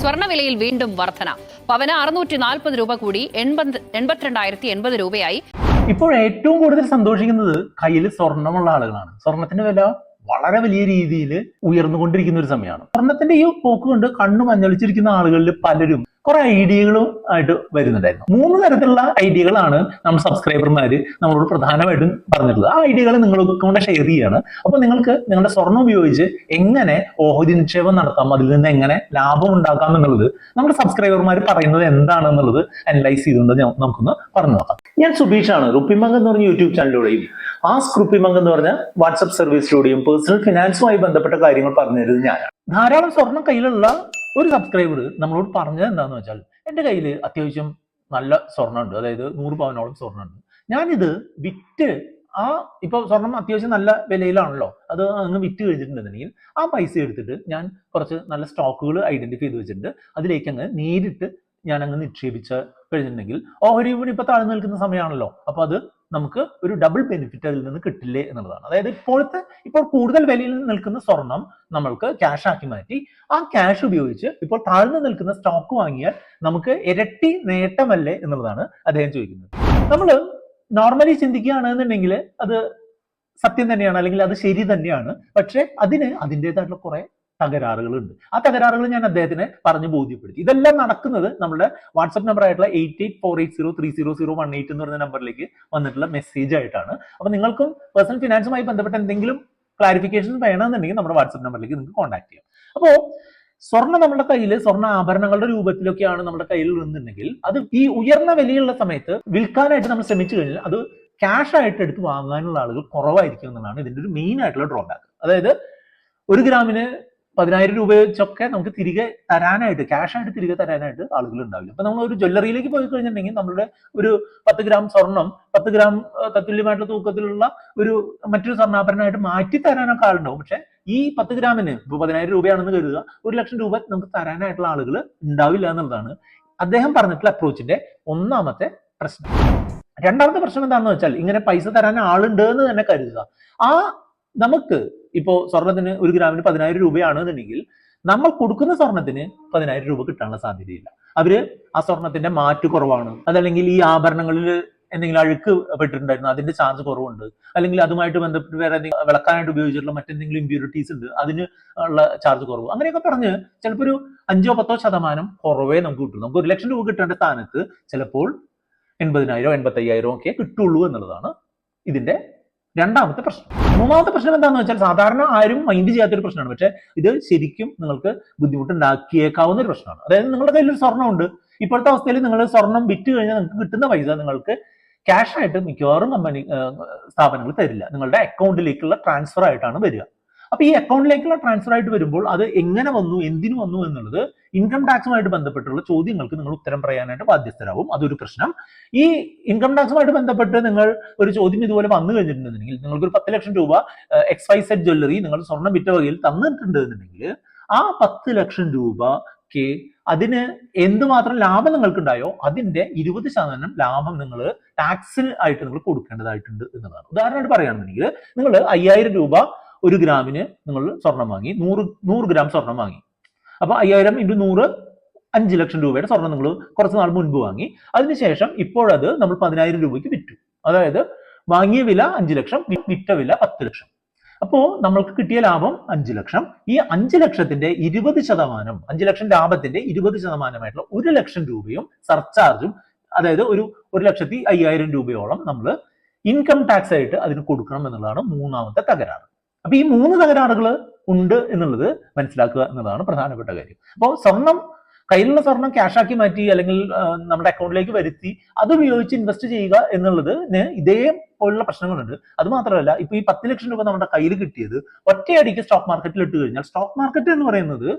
സ്വർണ്ണവിലയിൽ വീണ്ടും വർധന. പവന് 640 രൂപ കൂടി 82,080 രൂപയായി. ഇപ്പോൾ ഏറ്റവും കൂടുതൽ സന്തോഷിക്കുന്നത് കയ്യിൽ സ്വർണമുള്ള ആളുകളാണ്. സ്വർണത്തിന്റെ വില വളരെ വലിയ രീതിയിൽ ഉയർന്നുകൊണ്ടിരിക്കുന്ന ഒരു സമയമാണ്. സ്വർണത്തിന്റെ ഈ പോക്ക് കൊണ്ട് കണ്ണു മഞ്ഞളിച്ചിരിക്കുന്ന ആളുകളിൽ പലരും കുറെ ഐഡിയകളും ആയിട്ട് വരുന്നുണ്ടായിരുന്നു. 3 തരത്തിലുള്ള ഐഡിയകളാണ് നമ്മൾ സബ്സ്ക്രൈബർമാര് നമ്മളോട് പ്രധാനമായിട്ടും പറഞ്ഞിട്ടുള്ളത്. ആ ഐഡിയകൾ നിങ്ങൾക്ക് കൊണ്ട് ഷെയർ ചെയ്യാണ്. അപ്പൊ നിങ്ങൾക്ക് നിങ്ങളുടെ സ്വർണം ഉപയോഗിച്ച് എങ്ങനെ ഓഹരി നിക്ഷേപം നടത്താം, അതിൽ നിന്ന് എങ്ങനെ ലാഭം ഉണ്ടാക്കാം എന്നുള്ളത് നമ്മുടെ സബ്സ്ക്രൈബർമാർ പറയുന്നത് എന്താണെന്നുള്ളത് അനലൈസ് ചെയ്തുകൊണ്ട് നമുക്കൊന്ന് പറഞ്ഞു നോക്കാം. ഞാൻ സുബീഷാണ്. റുപ്പിമംഗ് എന്ന് പറഞ്ഞ യൂട്യൂബ് ചാനലിലൂടെയും ആസ്ക് റുപ്പിമംഗ് എന്ന് പറഞ്ഞ വാട്സ്ആപ്പ് സർവീസിലൂടെയും പേഴ്സണൽ ഫിനാൻസുമായി ബന്ധപ്പെട്ട കാര്യങ്ങൾ പറഞ്ഞു തരുന്നത് ഞാനാണ്. ധാരാളം സ്വർണം കയ്യിലുള്ള ഒരു സബ്സ്ക്രൈബർ നമ്മളോട് പറഞ്ഞത് എന്താണെന്ന് വെച്ചാൽ, എൻ്റെ കയ്യിൽ അത്യാവശ്യം നല്ല സ്വർണ്ണമുണ്ട്, അതായത് 100 പവനോളം സ്വർണ്ണമുണ്ട്. ഞാനിത് വിറ്റ് ഇപ്പൊ സ്വർണം അത്യാവശ്യം നല്ല വിലയിലാണല്ലോ, അത് അങ്ങ് വിറ്റ് കഴിഞ്ഞിട്ടുണ്ടെന്നുണ്ടെങ്കിൽ ആ പൈസ എടുത്തിട്ട് ഞാൻ കുറച്ച് നല്ല സ്റ്റോക്കുകൾ ഐഡന്റിഫൈ ചെയ്ത് വെച്ചിട്ടുണ്ട്. അതിലേക്ക് അങ്ങ് നേരിട്ട് ഞാൻ അങ്ങ് നിക്ഷേപിച്ച കഴിഞ്ഞിട്ടുണ്ടെങ്കിൽ ഓഹരി വിപണി ഇപ്പൊ താഴ്ന്നു നിൽക്കുന്ന സമയമാണല്ലോ, അപ്പൊ അത് നമുക്ക് ഒരു ഡബിൾ ബെനിഫിറ്റ് അതിൽ നിന്ന് കിട്ടില്ലേ എന്നുള്ളതാണ്. അതായത് ഇപ്പോൾ കൂടുതൽ വിലയിൽ നിൽക്കുന്ന സ്വർണം നമ്മൾക്ക് ക്യാഷ് ആക്കി മാറ്റി ആ ക്യാഷ് ഉപയോഗിച്ച് ഇപ്പോൾ താഴ്ന്നു നിൽക്കുന്ന സ്റ്റോക്ക് വാങ്ങിയാൽ നമുക്ക് ഇരട്ടി നേട്ടമല്ലേ എന്നുള്ളതാണ് അദ്ദേഹം ചോദിക്കുന്നത്. നമ്മൾ നോർമലി ചിന്തിക്കുകയാണെന്നുണ്ടെങ്കിൽ അത് സത്യം തന്നെയാണ്, അല്ലെങ്കിൽ അത് ശരി തന്നെയാണ്. പക്ഷെ അതിന് അതിൻ്റെതായിട്ടുള്ള കുറെ തകരാറുകളുണ്ട്. ആ തകരാറുകൾ ഞാൻ അദ്ദേഹത്തിനെ പറഞ്ഞ് ബോധ്യപ്പെടുത്തി. ഇതെല്ലാം നടക്കുന്നത് നമ്മുടെ വാട്സ്ആപ്പ് നമ്പർ ആയിട്ടുള്ള 8848030018 എന്ന് പറയുന്ന നമ്പറിലേക്ക് വന്നിട്ടുള്ള മെസ്സേജ് ആയിട്ടാണ്. അപ്പൊ നിങ്ങൾക്കും പേഴ്സണൽ ഫിനാൻസുമായി ബന്ധപ്പെട്ട എന്തെങ്കിലും ക്ലാരിഫിക്കേഷൻ വേണമെന്നുണ്ടെങ്കിൽ നമ്മുടെ വാട്സ്ആപ്പ് നമ്പറിലേക്ക് നിങ്ങൾക്ക് കോൺടാക്ട് ചെയ്യാം. അപ്പോ സ്വർണ്ണം നമ്മുടെ കയ്യിൽ സ്വർണ്ണ ആഭരണങ്ങളുടെ രൂപത്തിലൊക്കെയാണ് നമ്മുടെ കയ്യിൽ നിന്നുണ്ടെങ്കിൽ അത് ഈ ഉയർന്ന വിലയുള്ള സമയത്ത് വിൽക്കാനായിട്ട് നമ്മൾ ശ്രമിച്ചു കഴിഞ്ഞാൽ അത് ക്യാഷ് ആയിട്ട് എടുത്ത് വാങ്ങാനുള്ള ആളുകൾ കുറവായിരിക്കും എന്നുള്ളതാണ് ഇതിന്റെ ഒരു മെയിൻ ആയിട്ടുള്ള ഡ്രോബാക്ക്. അതായത് 1 ഗ്രാമിന് 10,000 രൂപ വെച്ചൊക്കെ നമുക്ക് തിരികെ തരാനായിട്ട്, ക്യാഷ് ആയിട്ട് തിരികെ തരാനായിട്ട് ആളുകൾ ഉണ്ടാവില്ല. അപ്പൊ നമ്മൾ ഒരു ജ്വല്ലറിയിലേക്ക് പോയി കഴിഞ്ഞിട്ടുണ്ടെങ്കിൽ നമ്മുടെ ഒരു 10 ഗ്രാം സ്വർണം 10 ഗ്രാം തത്തുല്യമായിട്ടുള്ള തൂക്കത്തിലുള്ള മറ്റൊരു സ്വർണ്ണാഭരണമായിട്ട് മാറ്റി തരാനൊക്കെ ആളുണ്ടാവും. പക്ഷെ ഈ 10 ഗ്രാമിന് ഇപ്പൊ 10,000 രൂപയാണെന്ന് കരുതുക, 1 ലക്ഷം രൂപ നമുക്ക് തരാനായിട്ടുള്ള ആളുകൾ ഉണ്ടാവില്ല എന്നുള്ളതാണ് അദ്ദേഹം പറഞ്ഞിട്ടുള്ള അപ്രോച്ചിന്റെ ഒന്നാമത്തെ പ്രശ്നം. രണ്ടാമത്തെ പ്രശ്നം എന്താണെന്ന് വെച്ചാൽ, ഇങ്ങനെ പൈസ തരാൻ ആളുണ്ട് എന്ന് തന്നെ കരുതുക. നമുക്ക് ഇപ്പോ സ്വർണത്തിന് 1 ഗ്രാമിന് 10,000 രൂപയാണെന്നുണ്ടെങ്കിൽ നമ്മൾ കൊടുക്കുന്ന സ്വർണത്തിന് 10,000 രൂപ കിട്ടാനുള്ള സാധ്യതയില്ല. അവര് ആ സ്വർണത്തിന്റെ മാറ്റ് കുറവാണ്, അതല്ലെങ്കിൽ ഈ ആഭരണങ്ങളിൽ എന്തെങ്കിലും അഴുക്ക് പെട്ടിട്ടുണ്ടായിരുന്നു, അതിന്റെ ചാർജ് കുറവുണ്ട്, അല്ലെങ്കിൽ അതുമായിട്ട് ബന്ധപ്പെട്ട് വേറെ വിളക്കാനായിട്ട് ഉപയോഗിച്ചിട്ടുള്ള മറ്റെന്തെങ്കിലും ഇമ്പ്യൂരിറ്റീസ് ഉണ്ട്, അതിന് ഉള്ള ചാർജ് കുറവ്, അങ്ങനെയൊക്കെ പറഞ്ഞ് ചിലപ്പോൾ ഒരു 5-10% കുറവേ നമുക്ക് കിട്ടും. നമുക്ക് 1 ലക്ഷം രൂപ കിട്ടേണ്ട സ്ഥാനത്ത് ചിലപ്പോൾ 80,000-85,000 ഒക്കെ കിട്ടുള്ളൂ എന്നുള്ളതാണ് ഇതിന്റെ രണ്ടാമത്തെ പ്രശ്നം. മൂന്നാമത്തെ പ്രശ്നം എന്താണെന്ന് വെച്ചാൽ, സാധാരണ ആരും മൈൻഡ് ചെയ്യാത്തൊരു പ്രശ്നമാണ്, പക്ഷെ ഇത് ശരിക്കും നിങ്ങൾക്ക് ബുദ്ധിമുട്ടുണ്ടാക്കിയേക്കാവുന്ന ഒരു പ്രശ്നമാണ്. അതായത് നിങ്ങളുടെ കയ്യിൽ ഒരു സ്വർണ്ണമുണ്ട്, ഇപ്പോഴത്തെ അവസ്ഥയിൽ നിങ്ങൾ സ്വർണം വിറ്റ് കഴിഞ്ഞാൽ നിങ്ങൾക്ക് കിട്ടുന്ന പൈസ നിങ്ങൾക്ക് ക്യാഷ് ആയിട്ട് മിക്കവാറും സ്ഥാപനങ്ങൾ തരില്ല, നിങ്ങളുടെ അക്കൗണ്ടിലേക്കുള്ള ട്രാൻസ്ഫർ ആയിട്ടാണ് വരിക. അപ്പൊ ഈ അക്കൗണ്ടിലേക്കുള്ള ട്രാൻസ്ഫർ ആയിട്ട് വരുമ്പോൾ അത് എങ്ങനെ വന്നു, എന്തിനു വന്നു എന്നുള്ളത് ഇൻകം ടാക്സുമായിട്ട് ബന്ധപ്പെട്ടുള്ള ചോദ്യങ്ങൾക്ക് നിങ്ങൾ ഉത്തരം പറയാനായിട്ട് ബാധ്യസ്ഥരാകും. അതൊരു പ്രശ്നം. ഈ ഇൻകം ടാക്സുമായിട്ട് ബന്ധപ്പെട്ട് നിങ്ങൾ ഒരു ചോദ്യം ഇതുപോലെ വന്നു കഴിഞ്ഞിട്ടുണ്ടെങ്കിൽ, നിങ്ങൾക്ക് ഒരു 10 ലക്ഷം രൂപ XYZ ജ്വല്ലറി നിങ്ങൾ സ്വർണ്ണം വിറ്റ വകയിൽ തന്നിട്ടുണ്ടെന്നുണ്ടെങ്കിൽ ആ 10 ലക്ഷം രൂപക്ക് അതിന് എന്തുമാത്രം ലാഭം നിങ്ങൾക്കുണ്ടായോ അതിന്റെ 20% ലാഭം നിങ്ങൾ ടാക്സിന് ആയിട്ട് നിങ്ങൾ കൊടുക്കേണ്ടതായിട്ടുണ്ട് എന്നതാണ്. ഉദാഹരണമായിട്ട് പറയുകയാണെന്നുണ്ടെങ്കിൽ, നിങ്ങൾ 5,000 രൂപ 1 ഗ്രാമിന് നിങ്ങൾ സ്വർണം വാങ്ങി, 100 ഗ്രാം സ്വർണം വാങ്ങി. അപ്പൊ 5,000 × 100 5 ലക്ഷം രൂപയുടെ സ്വർണം നിങ്ങൾ കുറച്ച് നാൾ മുൻപ് വാങ്ങി. അതിനുശേഷം ഇപ്പോഴത് നമ്മൾ 10,000 രൂപയ്ക്ക് വിറ്റു. അതായത് വാങ്ങിയ വില 5 ലക്ഷം, വിറ്റ വില 10 ലക്ഷം. അപ്പോ നമ്മൾക്ക് കിട്ടിയ ലാഭം 5 ലക്ഷം. ഈ 5 ലക്ഷത്തിന്റെ 20%, 5 ലക്ഷം ലാഭത്തിന്റെ 20% 1 ലക്ഷം രൂപയും സർചാർജും, അതായത് 1,05,000 രൂപയോളം നമ്മൾ ഇൻകം ടാക്സ് ആയിട്ട് അതിന് കൊടുക്കണം എന്നുള്ളതാണ് മൂന്നാമത്തെ തകരാറ്. അപ്പൊ ഈ 3 തകരാറുകൾ ഉണ്ട് എന്നുള്ളത് മനസ്സിലാക്കുക എന്നുള്ളതാണ് പ്രധാനപ്പെട്ട കാര്യം. അപ്പോൾ കയ്യിലുള്ള സ്വർണം ക്യാഷ് ആക്കി മാറ്റി അല്ലെങ്കിൽ നമ്മുടെ അക്കൗണ്ടിലേക്ക് വരുത്തി അത് ഉപയോഗിച്ച് ഇൻവെസ്റ്റ് ചെയ്യുക എന്നുള്ളതിന് ഇതേപോലുള്ള പ്രശ്നങ്ങളുണ്ട്. അത് മാത്രമല്ല, ഇപ്പൊ ഈ 10 ലക്ഷം രൂപ നമ്മുടെ കയ്യിൽ കിട്ടിയത് ഒറ്റയടിക്ക് സ്റ്റോക്ക് മാർക്കറ്റിൽ ഇട്ട് കഴിഞ്ഞാൽ, സ്റ്റോക്ക് മാർക്കറ്റ് എന്ന് പറയുന്നത്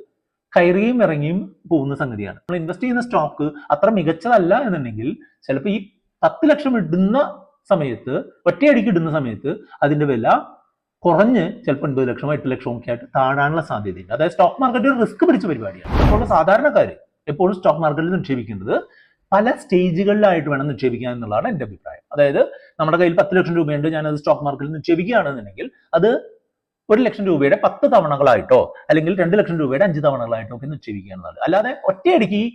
കയറിയും ഇറങ്ങിയും പോകുന്ന സംഗതിയാണ്. നമ്മൾ ഇൻവെസ്റ്റ് ചെയ്യുന്ന സ്റ്റോക്ക് അത്ര മികച്ചതല്ല എന്നുണ്ടെങ്കിൽ ചിലപ്പോൾ ഈ 10 ലക്ഷം ഇടുന്ന സമയത്ത്, ഒറ്റയടിക്ക് ഇടുന്ന സമയത്ത് അതിന്റെ വില കുറഞ്ഞ് ചിലപ്പോൾ 9 ലക്ഷം 8 ലക്ഷം ഒക്കെ ആയിട്ട് താഴാനുള്ള സാധ്യതയുണ്ട്. അതായത് സ്റ്റോക്ക് മാർക്കറ്റ് ഒരു റിസ്ക് പിടിച്ച പരിപാടിയാണ്. അപ്പോൾ സാധാരണക്കാർ എപ്പോഴും സ്റ്റോക്ക് മാർക്കറ്റിൽ നിക്ഷേപിക്കുന്നത് പല സ്റ്റേജുകളിലായിട്ട് വേണം നിക്ഷേപിക്കാൻ എന്നുള്ളതാണ് എൻ്റെ അഭിപ്രായം. അതായത് നമ്മുടെ കയ്യിൽ 10 ലക്ഷം രൂപയുണ്ട്, ഞാനത് സ്റ്റോക്ക് മാർക്കറ്റിൽ നിക്ഷേപിക്കുകയാണെന്നുണ്ടെങ്കിൽ അത് 1 ലക്ഷം രൂപയുടെ 10 തവണകളായിട്ടോ അല്ലെങ്കിൽ 2 ലക്ഷം രൂപയുടെ 5 തവണകളായിട്ടോ ഒക്കെ നിക്ഷേപിക്കുകയാണ്. അല്ലാതെ ഒറ്റയടിക്ക് ഈ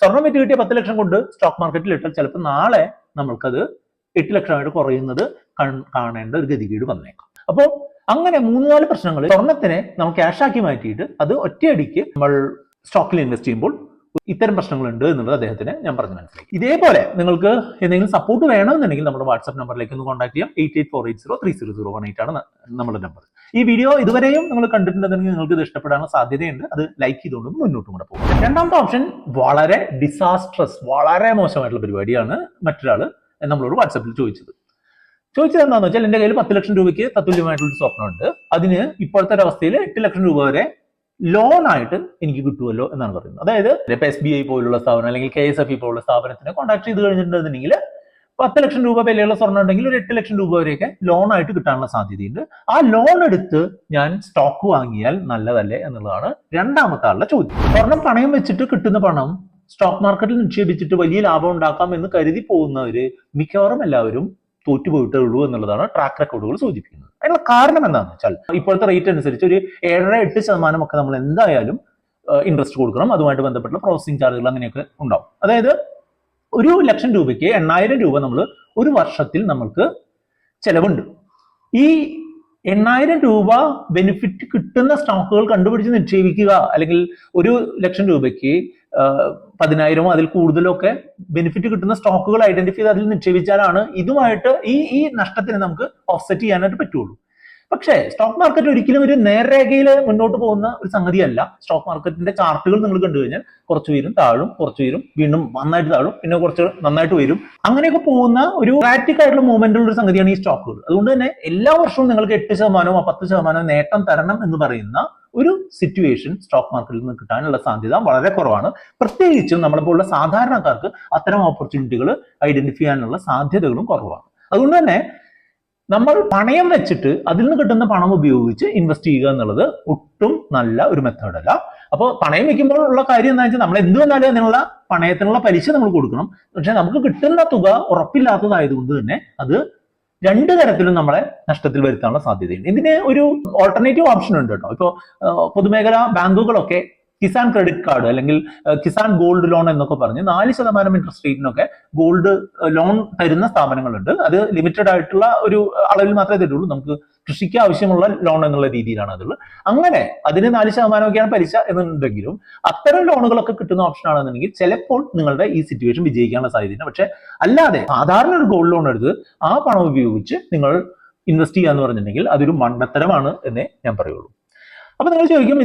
സ്വർണം വിറ്റ് കിട്ടിയ 10 ലക്ഷം കൊണ്ട് സ്റ്റോക്ക് മാർക്കറ്റിൽ ഇട്ടാൽ ചിലപ്പോൾ നാളെ നമ്മൾക്കത് 8 ലക്ഷമായിട്ട് കുറയുന്നത് കാണേണ്ട ഒരു ഗതികേട് വന്നേക്കാം. അപ്പോൾ അങ്ങനെ 3-4 പ്രശ്നങ്ങൾ സ്വർണത്തിനെ നമ്മൾ ക്യാഷ് ആക്കി മാറ്റിയിട്ട് അത് ഒറ്റയടിക്ക് നമ്മൾ സ്റ്റോക്കിൽ ഇൻവെസ്റ്റ് ചെയ്യുമ്പോൾ ഇത്തരം പ്രശ്നങ്ങളുണ്ട് എന്നുള്ളത് അദ്ദേഹത്തിന് ഞാൻ പറഞ്ഞു മനസ്സിലാക്കി. ഇതേപോലെ നിങ്ങൾക്ക് എന്തെങ്കിലും സപ്പോർട്ട് വേണമെന്നുണ്ടെങ്കിൽ നമ്മുടെ വാട്സ്ആപ്പ് നമ്പറിലേക്ക് ഒന്ന് കോൺടാക്ട് ചെയ്യാം. 8848030018 ആണ് നമ്മുടെ നമ്പർ. ഈ വീഡിയോ ഇതുവരെയും നിങ്ങൾ കണ്ടിട്ടുണ്ടെങ്കിൽ നിങ്ങൾക്ക് ഇത് ഇഷ്ടപ്പെടാനുള്ള സാധ്യതയുണ്ട്. അത് ലൈക്ക് ചെയ്തുകൊണ്ട് മുന്നോട്ട് കൂടെ പോകും. രണ്ടാമത്തെ ഓപ്ഷൻ വളരെ ഡിസാസ്ട്രസ്, വളരെ മോശമായിട്ടുള്ള പരിപാടിയാണ്. മറ്റൊരാൾ നമ്മളോട് വാട്സാപ്പിൽ ചോദിച്ചത് എന്താണെന്ന് വെച്ചാൽ, എന്റെ കയ്യിൽ 10 ലക്ഷം രൂപയ്ക്ക് തത്തുല്യമായിട്ടുള്ള സ്വപ്നമുണ്ട്. അതിന് ഇപ്പോഴത്തെ ഒരു അവസ്ഥയിൽ 8 ലക്ഷം രൂപ വരെ ലോൺ ആയിട്ട് എനിക്ക് കിട്ടുമല്ലോ എന്നാണ് പറയുന്നത്. അതായത് SBI പോലുള്ള സ്ഥാപനം അല്ലെങ്കിൽ KSFE പോലുള്ള സ്ഥാപനത്തിനെ കോൺടാക്ട് ചെയ്ത് കഴിഞ്ഞിട്ടുണ്ടെന്നുണ്ടെങ്കിൽ 10 ലക്ഷം രൂപ വിലയുള്ള സ്വർണ്ണം ഉണ്ടെങ്കിൽ ഒരു 8 ലക്ഷം രൂപ വരെയൊക്കെ ലോൺ ആയിട്ട് കിട്ടാനുള്ള സാധ്യതയുണ്ട്. ആ ലോൺ എടുത്ത് ഞാൻ സ്റ്റോക്ക് വാങ്ങിയാൽ നല്ലതല്ലേ എന്നുള്ളതാണ് രണ്ടാമത്തെ ആളുടെ ചോദ്യം. സ്വർണം പണയം വെച്ചിട്ട് കിട്ടുന്ന പണം സ്റ്റോക്ക് മാർക്കറ്റിൽ നിക്ഷേപിച്ചിട്ട് വലിയ ലാഭം ഉണ്ടാക്കാം എന്ന് കരുതി പോകുന്നവര് മിക്കവാറും എല്ലാവരും തോറ്റുപോയിട്ടേ ഉള്ളൂ എന്നുള്ളതാണ് ട്രാക്ക് റെക്കോർഡുകൾ സൂചിപ്പിക്കുന്നത്. അതിനുള്ള കാരണം എന്താണെന്ന് വെച്ചാൽ, ഇപ്പോഴത്തെ റേറ്റ് അനുസരിച്ച് ഒരു 7-8% ഒക്കെ നമ്മൾ എന്തായാലും ഇൻട്രസ്റ്റ് കൊടുക്കണം. അതുമായിട്ട് ബന്ധപ്പെട്ട പ്രോസസിങ് ചാർജുകൾ അങ്ങനെയൊക്കെ ഉണ്ടാവും. അതായത് 1 ലക്ഷം രൂപയ്ക്ക് 8,000 രൂപ നമ്മൾ ഒരു വർഷത്തിൽ നമുക്ക് ചെലവുണ്ട്. ഈ 8,000 രൂപ ബെനിഫിറ്റ് കിട്ടുന്ന സ്റ്റോക്കുകൾ കണ്ടുപിടിച്ച് നിക്ഷേപിക്കുക, അല്ലെങ്കിൽ 1 ലക്ഷം രൂപയ്ക്ക് 10,000 അതിൽ കൂടുതലോ ഒക്കെ ബെനിഫിറ്റ് കിട്ടുന്ന സ്റ്റോക്കുകൾ ഐഡന്റിഫൈ ചെയ്ത് അതിൽ നിക്ഷേപിച്ചാലാണ് ഇതുമായിട്ട് ഈ നഷ്ടത്തിന് നമുക്ക് ഓഫ്സെറ്റ് ചെയ്യാനായിട്ട് പറ്റുള്ളൂ. പക്ഷേ സ്റ്റോക്ക് മാർക്കറ്റ് ഒരിക്കലും ഒരു നേർരേഖയിൽ മുന്നോട്ട് പോകുന്ന ഒരു സംഗതിയല്ല. സ്റ്റോക്ക് മാർക്കറ്റിന്റെ ചാർട്ടുകൾ നിങ്ങൾ കണ്ടു കഴിഞ്ഞാൽ കുറച്ച് ഉയരും, താഴും, കുറച്ച് ഉയരും, വീണ്ടും നന്നായിട്ട് താഴും, പിന്നെ കുറച്ച് നന്നായിട്ട് വരും. അങ്ങനെയൊക്കെ പോകുന്ന ഒരു പ്രാക്ടിക് ആയിട്ടുള്ള മൂവ്മെന്റ് ഉള്ള ഒരു സംഗതിയാണ് ഈ സ്റ്റോക്കുകൾ. അതുകൊണ്ട് തന്നെ എല്ലാ വർഷവും നിങ്ങൾക്ക് 8%, 10% നേട്ടം തരണം എന്ന് പറയുന്ന ഒരു സിറ്റുവേഷൻ സ്റ്റോക്ക് മാർക്കറ്റിൽ നിന്ന് കിട്ടാനുള്ള സാധ്യത വളരെ കുറവാണ്. പ്രത്യേകിച്ചും നമ്മളെപ്പോലുള്ള സാധാരണക്കാർക്ക് അത്തരം ഓപ്പർച്യൂണിറ്റികൾ ഐഡന്റിഫൈ ചെയ്യാനുള്ള സാധ്യതകളും കുറവാണ്. അതുകൊണ്ട് തന്നെ നമ്മൾ പണയം വെച്ചിട്ട് അതിൽ നിന്ന് കിട്ടുന്ന പണം ഉപയോഗിച്ച് ഇൻവെസ്റ്റ് ചെയ്യുക എന്നുള്ളത് ഒട്ടും നല്ല ഒരു മെത്തേഡല്ല. അപ്പോൾ പണയം വെക്കുമ്പോൾ ഉള്ള കാര്യം എന്താ വെച്ചാൽ, നമ്മൾ എന്ത് വന്നാലും അതിനുള്ള പണയത്തിനുള്ള പലിശ നമ്മൾ കൊടുക്കണം. പക്ഷെ നമുക്ക് കിട്ടുന്ന തുക ഉറപ്പില്ലാത്തതായതുകൊണ്ട് തന്നെ അത് 2 തരത്തിലും നമ്മളെ നഷ്ടത്തിൽ വരുത്താനുള്ള സാധ്യതയുണ്ട്. ഇതിന് ഒരു ഓൾട്ടർനേറ്റീവ് ഓപ്ഷൻ ഉണ്ട് കേട്ടോ. ഇപ്പോൾ പൊതുമേഖലാ ബാങ്കുകളൊക്കെ കിസാൻ ക്രെഡിറ്റ് കാർഡ് അല്ലെങ്കിൽ കിസാൻ ഗോൾഡ് ലോൺ എന്നൊക്കെ പറഞ്ഞ് 4% ഇൻട്രസ്റ്റ് റേറ്റിനൊക്കെ ഗോൾഡ് ലോൺ തരുന്ന സ്ഥാപനങ്ങളുണ്ട്. അത് ലിമിറ്റഡ് ആയിട്ടുള്ള ഒരു അളവിൽ മാത്രമേ തരുള്ളൂ. നമുക്ക് കൃഷിക്ക് ആവശ്യമുള്ള ലോൺ എന്നുള്ള രീതിയിലാണ് അതുള്ളത്. അങ്ങനെ അതിന് 4%ഒക്കെയാണ് പലിശ എന്നുണ്ടെങ്കിലും അത്തരം ലോണുകളൊക്കെ കിട്ടുന്ന ഓപ്ഷൻ ആണെന്നുണ്ടെങ്കിൽ ചിലപ്പോൾ നിങ്ങളുടെ ഈ സിറ്റുവേഷൻ വിജയിക്കാനുള്ള സാധ്യതയുണ്ട്. പക്ഷെ അല്ലാതെ സാധാരണ ഒരു ഗോൾഡ് ലോൺ എടുത്ത് ആ പണം ഉപയോഗിച്ച് നിങ്ങൾ ഇൻവെസ്റ്റ് ചെയ്യാന്ന് പറഞ്ഞിട്ടുണ്ടെങ്കിൽ അതൊരു മണ്ടത്തരമാണ് എന്നേ ഞാൻ പറയുള്ളൂ. അപ്പൊ നിങ്ങൾ ചോദിക്കും,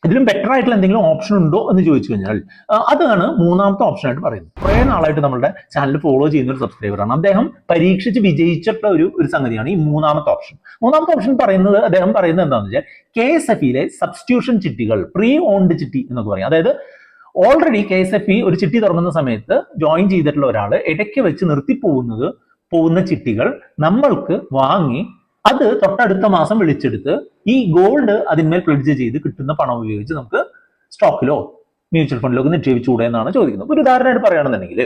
ഇതിലും ബെറ്റർ ആയിട്ടുള്ള എന്തെങ്കിലും ഓപ്ഷൻ ഉണ്ടോ എന്ന് ചോദിച്ചു കഴിഞ്ഞാൽ അതാണ് മൂന്നാമത്തെ ഓപ്ഷൻ ആയിട്ട് പറയുന്നത്. കുറേ നാളായിട്ട് നമ്മുടെ ചാനൽ ഫോളോ ചെയ്യുന്ന ഒരു സബ്സ്ക്രൈബറാണ്. അദ്ദേഹം പരീക്ഷിച്ച് വിജയിച്ചിട്ടുള്ള ഒരു സംഗതിയാണ് ഈ മൂന്നാമത്തെ ഓപ്ഷൻ. മൂന്നാമത്തെ ഓപ്ഷൻ അദ്ദേഹം പറയുന്നത് എന്താണെന്ന് വെച്ചാൽ, KSFEയിലെ സബ്സ്റ്റിറ്റ്യൂഷൻ ചിട്ടികൾ, പ്രീ ഓൺഡ് ചിട്ടി എന്നൊക്കെ പറയും. അതായത് ഓൾറെഡി KSFE ഒരു ചിട്ടി തുടങ്ങുന്ന സമയത്ത് ജോയിൻ ചെയ്തിട്ടുള്ള ഒരാൾ ഇടയ്ക്ക് വെച്ച് പോകുന്ന ചിട്ടികൾ നമ്മൾക്ക് വാങ്ങി അത് തൊട്ടടുത്ത മാസം വിളിച്ചെടുത്ത് ഈ ഗോൾഡ് അതിന്മേൽ പ്ലെഡ്ജ് ചെയ്ത് കിട്ടുന്ന പണം ഉപയോഗിച്ച് നമുക്ക് സ്റ്റോക്കിലോ മ്യൂച്വൽ ഫണ്ടിലോ ഒക്കെ നിക്ഷേപിച്ചുകൂടെ എന്നാണ് ചോദിക്കുന്നത്. ഒരു ഉദാഹരണമായിട്ട് പറയുകയാണെന്നുണ്ടെങ്കിൽ,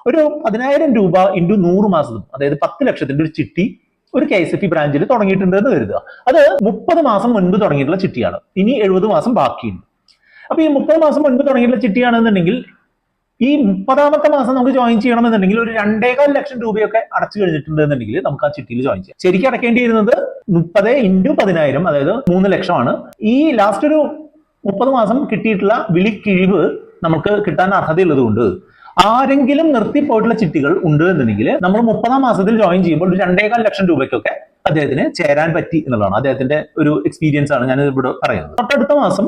ഒരു 10,000 രൂപ ഇൻറ്റു 100 മാസം, അതായത് 10 ലക്ഷത്തിന്റെ ഒരു ചിട്ടി ഒരു KSFE ബ്രാഞ്ചിൽ തുടങ്ങിയിട്ടുണ്ട് എന്ന് കരുതുക. അത് 30 മാസം മുൻപ് തുടങ്ങിയിട്ടുള്ള ചിട്ടിയാണ്. ഇനി 70 മാസം ബാക്കിയുണ്ട്. അപ്പൊ ഈ 30 മാസം മുൻപ് തുടങ്ങിയിട്ടുള്ള ചിട്ടിയാണെന്നുണ്ടെങ്കിൽ ഈ 30ാമത്തെ മാസം നമുക്ക് ജോയിൻ ചെയ്യണമെന്നുണ്ടെങ്കിൽ ഒരു 2.25 ലക്ഷം രൂപയൊക്കെ അടച്ചു കഴിഞ്ഞിട്ടുണ്ട് എന്നുണ്ടെങ്കിൽ നമുക്ക് ആ ചിട്ടിയിൽ ജോയിൻ ചെയ്യാം. ശരിക്കും അടക്കേണ്ടി വരുന്നത് 30 × 10,000, അതായത് 3 ലക്ഷമാണ്. ഈ ലാസ്റ്റ് ഒരു 30 മാസം കിട്ടിയിട്ടുള്ള വിളിക്കിഴിവ് നമുക്ക് കിട്ടാൻ അർഹതയുള്ളത് കൊണ്ട് ആരെങ്കിലും നിർത്തിപ്പോയിട്ടുള്ള ചിട്ടികൾ ഉണ്ട് എന്നുണ്ടെങ്കിൽ നമ്മൾ 30ാം മാസത്തിൽ ജോയിൻ ചെയ്യുമ്പോൾ ഒരു 2.25 ലക്ഷം രൂപയ്ക്കൊക്കെ അദ്ദേഹത്തിന് ചേരാൻ പറ്റി എന്നുള്ളതാണ് അദ്ദേഹത്തിന്റെ ഒരു എക്സ്പീരിയൻസ് ആണ് ഞാൻ ഇവിടെ പറയുന്നത്. തൊട്ടടുത്ത മാസം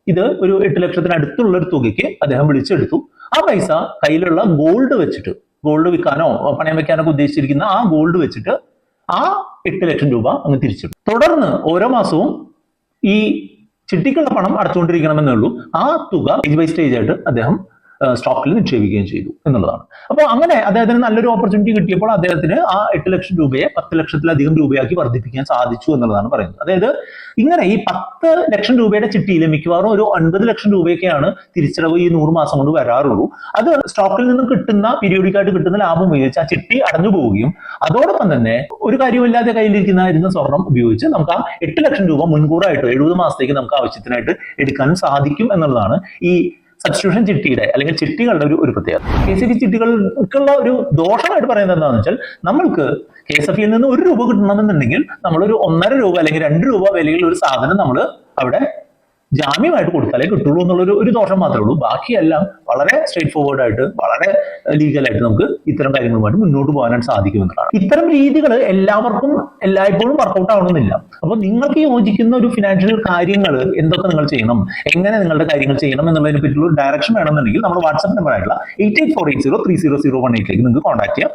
ഇത് ഒരു 8 ലക്ഷത്തിന് അടുത്തുള്ള ഒരു തുകയ്ക്ക് അദ്ദേഹം വിളിച്ചെടുത്തു. ആ പൈസ കയ്യിലുള്ള ഗോൾഡ് വെച്ചിട്ട്, ഗോൾഡ് വിൽക്കാനോ പണയം വെക്കാനോ ഉദ്ദേശിച്ചിരിക്കുന്ന ആ ഗോൾഡ് വെച്ചിട്ട് ആ 8 ലക്ഷം രൂപ അങ്ങ് തിരിച്ചെടുത്തു. തുടർന്ന് ഓരോ മാസവും ഈ ചിട്ടിക്കുള്ള പണം അടച്ചുകൊണ്ടിരിക്കണമെന്നേ ഉള്ളൂ. ആ തുക സ്റ്റേജ് ബൈ സ്റ്റേജ് ആയിട്ട് അദ്ദേഹം സ്റ്റോക്കിൽ നിക്ഷേപിക്കുകയും ചെയ്തു എന്നുള്ളതാണ്. അപ്പോൾ അങ്ങനെ അദ്ദേഹത്തിന് നല്ലൊരു ഓപ്പർച്യൂണിറ്റി കിട്ടിയപ്പോൾ അദ്ദേഹത്തിന് ആ 8 ലക്ഷം രൂപയെ 10 ലക്ഷത്തിലധികം രൂപയാക്കി വർദ്ധിപ്പിക്കാൻ സാധിച്ചു എന്നുള്ളതാണ് പറയുന്നത്. അതായത് ഇങ്ങനെ ഈ 10 ലക്ഷം രൂപയുടെ ചിട്ടിയിൽ മിക്കവാറും ഒരു 9 ലക്ഷം രൂപയൊക്കെയാണ് തിരിച്ചടവ് ഈ 100 മാസം കൊണ്ട് വരാറുള്ളൂ. അത് സ്റ്റോക്കിൽ നിന്നും കിട്ടുന്ന പീരിയോഡിക്കായിട്ട് കിട്ടുന്ന ലാഭം ഉപയോഗിച്ച് ആ ചിട്ടി അടഞ്ഞു പോവുകയും അതോടൊപ്പം തന്നെ ഒരു കാര്യമില്ലാതെ കയ്യിലിരിക്കുന്ന സ്വർണം ഉപയോഗിച്ച് നമുക്ക് ആ 8 ലക്ഷം രൂപ മുൻകൂറായിട്ട് 70 മാസത്തേക്ക് നമുക്ക് ആവശ്യത്തിനായിട്ട് എടുക്കാനും സാധിക്കും എന്നുള്ളതാണ് ഈ സബ്സ്റ്റിറ്റ്യൂഷൻ ചിട്ടിയുടെ അല്ലെങ്കിൽ ചിട്ടികളുടെ ഒരു പ്രത്യേകത. KCB ചിട്ടികൾക്കുള്ള ഒരു ദോഷമായിട്ട് പറയുന്നത് എന്താണെന്ന് വെച്ചാൽ നമ്മൾക്ക് KSFIയിൽ നിന്ന് 1 രൂപ കിട്ടണമെന്നുണ്ടെങ്കിൽ നമ്മളൊരു 1.5 രൂപ അല്ലെങ്കിൽ 2 രൂപ വിലയിൽ ഒരു സാധനം നമ്മൾ അവിടെ ജാമ്യമായിട്ട് കൊടുത്താലേ കിട്ടുള്ളൂ എന്നുള്ളൊരു ദോഷം മാത്രമേ ഉള്ളൂ. ബാക്കിയെല്ലാം വളരെ സ്ട്രേറ്റ് ഫോർവേഡ് ആയിട്ട് വളരെ ലീഗലായിട്ട് നമുക്ക് ഇത്തരം കാര്യങ്ങളുമായിട്ട് മുന്നോട്ട് പോകാനായിട്ട് സാധിക്കുമെന്നതാണ്. ഇത്തരം രീതികൾ എല്ലാവർക്കും എല്ലായ്പ്പോഴും വർക്കൗട്ട് ആവണമെന്നില്ല. അപ്പോൾ നിങ്ങൾക്ക് യോജിക്കുന്ന ഒരു ഫിനാൻഷ്യൽ കാര്യങ്ങൾ എന്തൊക്കെ നിങ്ങൾ ചെയ്യണം, എങ്ങനെ നിങ്ങളുടെ കാര്യങ്ങൾ ചെയ്യണം എന്നുള്ളതിനെ പറ്റിയുള്ള ഒരു ഡയറക്ഷൻ വേണമെന്നുണ്ടെങ്കിൽ നമ്മുടെ വാട്സ്ആപ്പ് നമ്പർ ആയിട്ടുള്ള 8848030018 നിങ്ങൾക്ക് കോൺടാക്ട് ചെയ്യാം.